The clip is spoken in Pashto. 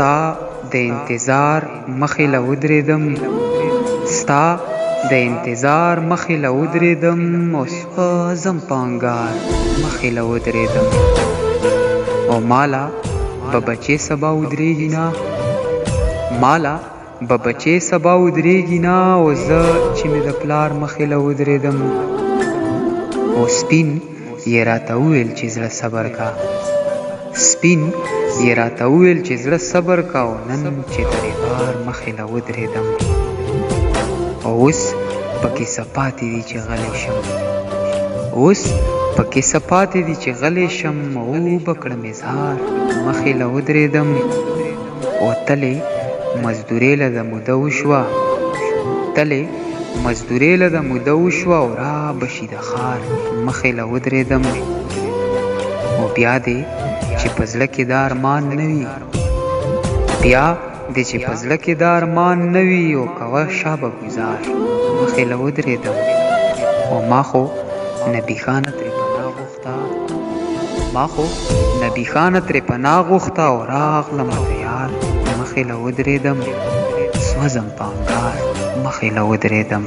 ستا د انتظار مخې له ودرېدم، ستا د انتظار مخې له ودرېدم، او سوځم په انګار مخې له ودرېدم. او مالا به بچې سبا ودرېږي نه، مالا به بچې سبا ودرېږي نه، او زه چې مې د پلار مخې له ودرېدم. او سپین یې راته وویل چې زړه صبر کا، سپین یې راته وویل چې زړه صبر کا، او نن چې د ریبار مخې له ودرېدم. او اوس پکې څه پاتې دي چې غلی شم، اوس پکې څه پاتې دي چې غلی شم، او به کړم اظهار مخې له ودرېدم. او تلې مزدورۍ له د موده وشوه، تلې مزدورۍ له د موده وشوه، او را بشي د ښار مخې له ودرېدم. او بیا دې چې په زړه کې دا ارمان نه وي، بیا دې چې په زړه کې دا ارمان نه وي، او کوه شابه ګزار مخې له ودرېدم. او ما خو نبي خانه ترې پناه غوښته، ما خو نبي خانه ترې پناه غوښته، او راغلم د یار مخې له ودرېدم، سوځم په انګار مخې له ودرېدم.